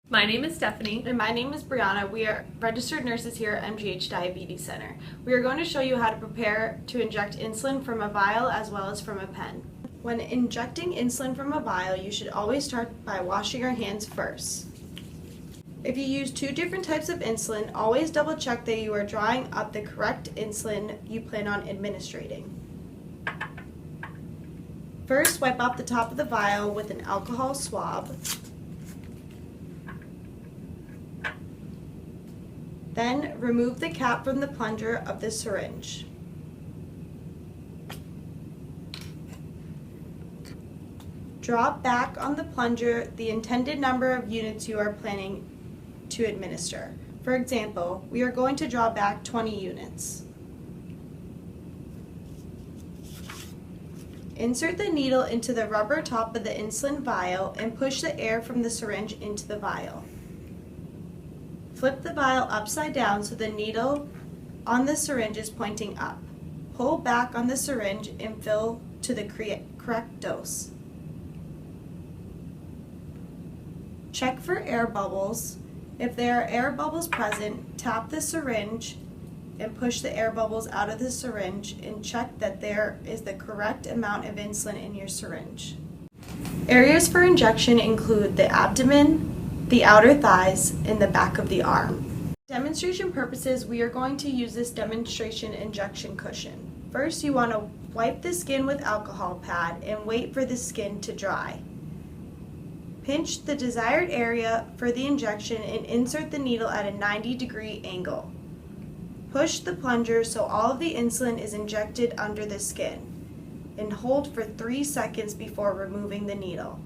My name is Stephanie. And my name is Brianna. We are registered nurses here at MGH Diabetes Center. We are going to show you how to prepare to inject insulin from a vial as well as from a pen. When injecting insulin from a vial, you should always start by washing your hands first. If you use two different types of insulin, always double check that you are drawing up the correct insulin you plan on administrating. First, wipe off the top of the vial with an alcohol swab. Then remove the cap from the plunger of the syringe. Drop back on the plunger the intended number of units you are planning to administer. For example, we are going to draw back 20 units. Insert the needle into the rubber top of the insulin vial and push the air from the syringe into the vial. Flip the vial upside down so the needle on the syringe is pointing up. Pull back on the syringe and fill to the correct dose. Check for air bubbles. If there are air bubbles present, tap the syringe and push the air bubbles out of the syringe and check that there is the correct amount of insulin in your syringe. Areas for injection include the abdomen, the outer thighs, and the back of the arm. For demonstration purposes, we are going to use this demonstration injection cushion. First, you want to wipe the skin with alcohol pad and wait for the skin to dry. Pinch the desired area for the injection and insert the needle at a 90-degree angle. Push the plunger so all of the insulin is injected under the skin, and hold for 3 seconds before removing the needle.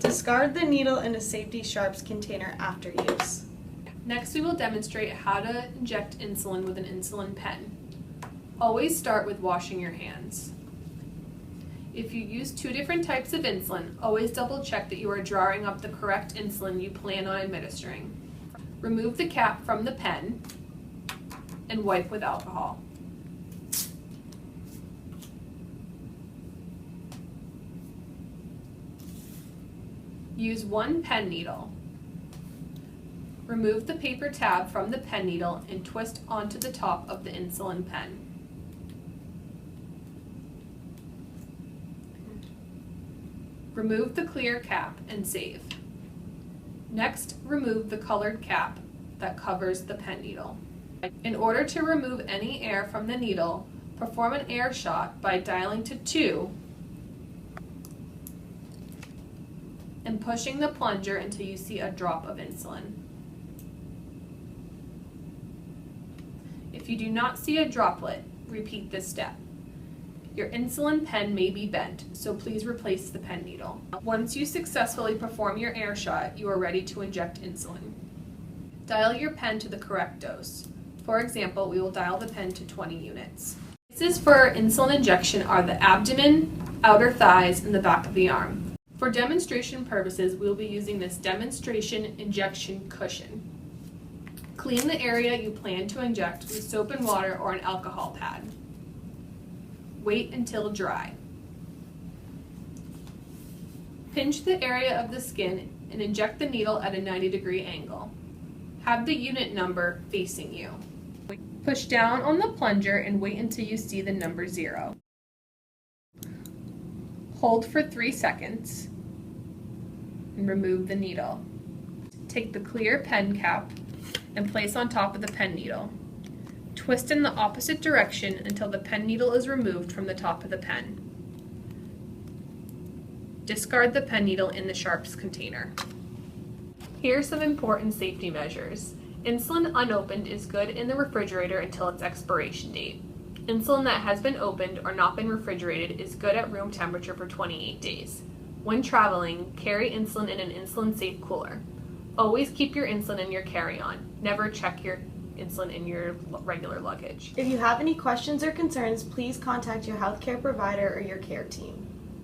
Discard the needle in a safety sharps container after use. Next, we will demonstrate how to inject insulin with an insulin pen. Always start with washing your hands. If you use two different types of insulin, always double check that you are drawing up the correct insulin you plan on administering. Remove the cap from the pen and wipe with alcohol. Use one pen needle. Remove the paper tab from the pen needle and twist onto the top of the insulin pen. Remove the clear cap and save. Next, remove the colored cap that covers the pen needle. In order to remove any air from the needle, perform an air shot by dialing to 2 and pushing the plunger until you see a drop of insulin. If you do not see a droplet, repeat this step. Your insulin pen may be bent, so please replace the pen needle. Once you successfully perform your air shot, you are ready to inject insulin. Dial your pen to the correct dose. For example, we will dial the pen to 20 units. Places for insulin injection are the abdomen, outer thighs, and the back of the arm. For demonstration purposes, we will be using this demonstration injection cushion. Clean the area you plan to inject with soap and water or an alcohol pad. Wait until dry. Pinch the area of the skin and inject the needle at a 90-degree angle. Have the unit number facing you. Push down on the plunger and wait until you see the number 0. Hold for 3 seconds and remove the needle. Take the clear pen cap and place on top of the pen needle. Twist in the opposite direction until the pen needle is removed from the top of the pen. Discard the pen needle in the sharps container. Here are some important safety measures. Insulin unopened is good in the refrigerator until its expiration date. Insulin that has been opened or not been refrigerated is good at room temperature for 28 days. When traveling, carry insulin in an insulin-safe cooler. Always keep your insulin in your carry-on. Never check your insulin in your regular luggage. If you have any questions or concerns, please contact your healthcare provider or your care team.